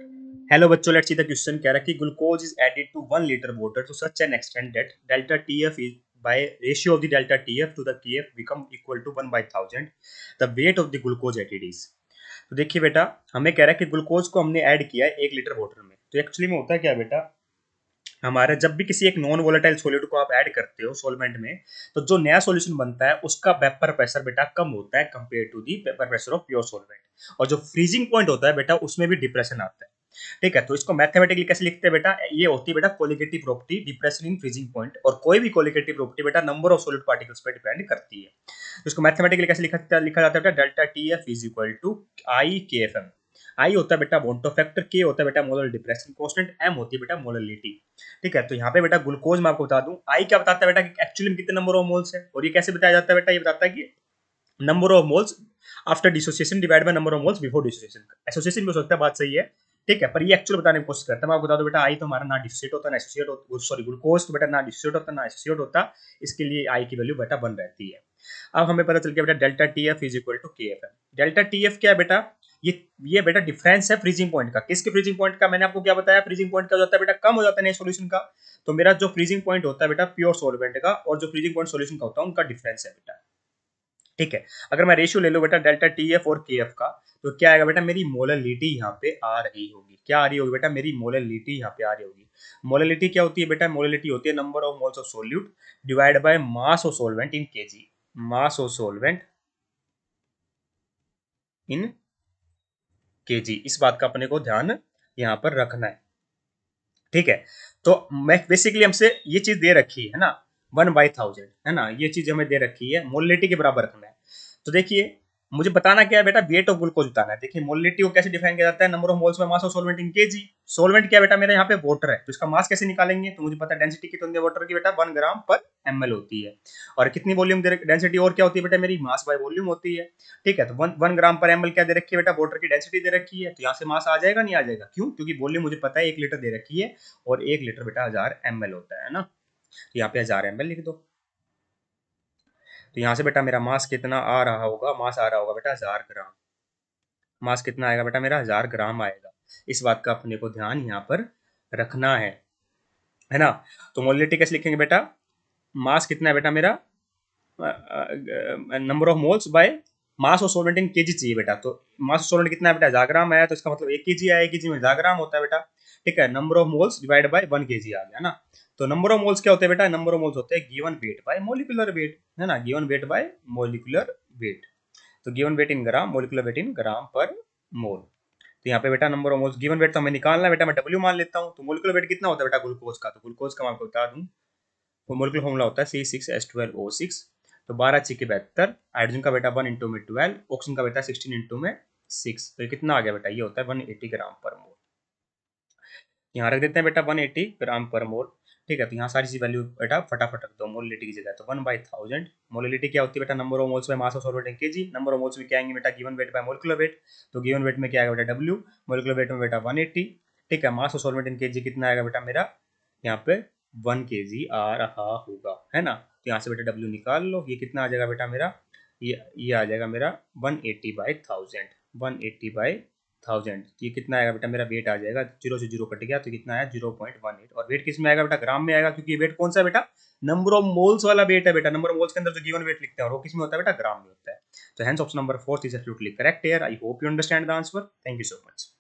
Hello बच्चों, let's see the question. कह रहा है कि glucose is added to 1 litre water to such an extent that delta TF is by ratio of the delta TF to the KF become equal to 1/1000 the weight of the glucose at it is. तो देखिए बेटा, हमें कह रहा है कि glucose को हमने ऐड किया है 1 लीटर वाटर में। तो एक्चुअली में होता है क्या बेटा, हमारा जब भी किसी एक नॉन वोलेटाइल सॉलिड को आप ऐड करते हो सॉल्वेंट में, तो जो नया सॉल्यूशन बनता है उसका वेपर प्रेशर बेटा कम होता है compare to the vapour pressure of pure solvent. और जो फ्रीजिंग पॉइंट होता है बेटा, उसमें भी डिप्रेशन आता है। ठीक है, तो इसको मैथमेटिकली कैसे लिखते हैं बेटा, ये होती है बेटा colligative property, depression in freezing point. और कोई भी कोलिगेटिव प्रॉपर्टी बेटा नंबर ऑफ सॉलिड पार्टिकल्स पे डिपेंड करती है। तो इसको मैथमेटिकली कैसे लिखा जाता है बेटा, delta T F is equal to I K F M. आई होता है बेटा बॉन्टो फैक्टर, के होता है बेटा मोलर डिप्रेशन कांस्टेंट, एम होती है बेटा मोलरिटी। ठीक है, तो यहाँ पे बेटा ग्लूकोज मैं आपको बता दूं, आई क्या बताता है बेटा कि एक्चुअली में कितने नंबर ऑफ मोल्स है। और ये कैसे बताया जाता है बेटा, ये बताता है कि number of moles after dissociation divide by number of moles before dissociation. Association भी हो सकता है, बात सही है। ठीक है, पर ये एक्चुअल बताने की कोशिश करता है। मैं आपको बता दूं बेटा, आई तो हमारा ना डिसोसिएट होता ना एसोसिएट होता, सॉरी ग्लूकोज तो बेटा ना डिसोसिएट होता ना एसोसिएट होता। इसके लिए आई की वैल्यू बेटा 1 रहती है। अब हमें पता चल गया बेटा delta T F is equal to K F M. Delta T F क्या है बेटा, ये बेटा डिफरेंस है फ्रीजिंग पॉइंट का। किसके फ्रीजिंग पॉइंट का, मैंने आपको क्या बताया, फ्रीजिंग पॉइंट का हो जाता है बेटा कम हो जाता है नए सॉल्यूशन का। तो मेरा जो फ्रीजिंग पॉइंट होता है बेटा प्योर सॉल्वेंट का, और जो फ्रीजिंग पॉइंट सॉल्यूशन का होता है, उनका डिफरेंस है बेटा। ठीक है, अगर मैं रेशियो ले लूं बेटा डेल्टा टी एफ और के एफ का, तो क्या आएगा बेटा, मेरी मोलरिटी यहाँ पे आ रही होगी। क्या आ रही होगी बेटा, मेरी मोलरिटी यहाँ पे आ रही होगी। मोलरिटी क्या होती है बेटा, मोलरिटी होती है number of moles of solute divide by mass of solvent in KG. Mass of solvent in KG, इस बात का अपने को ध्यान यहाँ पर रखना है। ठीक है, तो मैं बेसिकली हमसे ये चीज दे रखी है ना, 1/1000 है ना, ये चीज हमें दे रखी है, मोलिटी के बराबर रखना है। तो देखिए, मुझे बताना क्या है बेटा, वेट ऑफ ग्लूकोज बताना है। देखिए मोलिटी को कैसे डिफाइन किया जाता है, नंबर ऑफ मोल्स में mass of solvent in KG. Solvent क्या बेटा, मेरा यहाँ पे वाटर है, तो इसका मास कैसे निकालेंगे, तो मुझे पता है डेंसिटी कितनी होती है वाटर की बेटा, 1 ग्राम पर ml होती है। और कितनी वॉल्यूम दे डेंसिटी, और क्या होती है बेटा, मेरी मास बाय वॉल्यूम होती है। ठीक है, तो 1 ग्राम पर ml क्या दे रखी है बेटा, वाटर की डेंसिटी दे रखी है। तो यहाँ से मास आ जाएगा नहीं आ जाएगा, क्यों, क्योंकि वॉल्यूम मुझे पता है 1 लीटर दे रखी है, और 1 लीटर बेटा 1000 ml होता है ना। तो यहाँ पे 1000 ml लिख दो। तो यहाँ से बेटा मेरा मास कितना आ रहा होगा, मास आ रहा होगा बेटा 1000 ग्राम। मास कितना आएगा बेटा, मेरा 1000 ग्राम आएगा। इस बात का अपने को ध्यान यहाँ पर रखना है ना। तो मोलिटी कैसे लिखेंगे बेटा, मास कितना है बेटा मेरा, number of moles by mass of solvent in KG चाहिए बेटा। तो मास ऑफ सॉल्वेंट कितना है बेटा, 1000 ग्राम आया, तो इसका मतलब 1 केजी आया, 1 केजी में 1000 ग्राम होता है बेटा। ठीक है, number of moles divide by 1 KG आ गया ना। तो नंबर ऑफ मोल्स क्या होते हैं बेटा, नंबर ऑफ मोल्स होते हैं given weight by molecular weight, है ना, given weight by molecular weight. तो गिवन वेट इन ग्राम, मोलिकुलर वेट इन ग्राम पर मोल। तो यहाँ पे बेटा number of moles, given weight तो हमें निकालना है बेटा, मैं डब्ल्यू मान लेता हूँ। तो मोलिकुलर वेट कितना होता है बेटा ग्लूकोज का, तो ग्लूकोज का मैं आपको बता दूं, वो मोलिकुलर फॉर्मूला होता है C6H12O6। तो 12 6 के 72, हाइड्रोजन का बेटा 1 इंटू में 12, ऑक्सीजन का बेटा 16 इंटू में 6। तो ये कितना आ गया बेटा, ये होता है 180 ग्राम पर मोल। यहाँ रख देते हैं बेटा 180 ग्राम पर मोल। ठीक है, तो यहाँ सारी चीज वैल्यू बेटा फटाफट रख दो मोलिटी की जगह। तो 1/1000 मोलिटी क्या होती है बेटा, number of moles by mass of solvent in KG. Number of moles में क्या आएंगे बेटा, given weight by molecular weight. तो गिवन वेट में क्या आएगा बेटा डब्ल्यू, मोलिकुलर वेट में बेटा 180। ठीक है, mass of solvent in KG कितना आएगा बेटा मेरा, यहाँ पे 1 kg आ रहा होगा, है ना। तो यहाँ से बेटा डब्ल्यू निकाल लो, ये कितना आ जाएगा बेटा मेरा, ये आ जाएगा मेरा 180/1000। 180/1000, ये कितना आएगा बेटा मेरा, वेट आ जाएगा, 0 से 0 कट गया, तो कितना आया 0.18। और वेट किस में आएगा बेटा, ग्राम में आएगा, क्योंकि ये वेट कौन सा है बेटा, नंबर ऑफ मोल्स वाला वेट है बेटा। नंबर ऑफ मोल्स के अंदर जो गिवन वेट लिखते हैं, और वो किस में होता है बेटा, ग्राम में होता है। तो hence option number 4 is absolutely correct here. I hope you understand the answer. Thank you so much.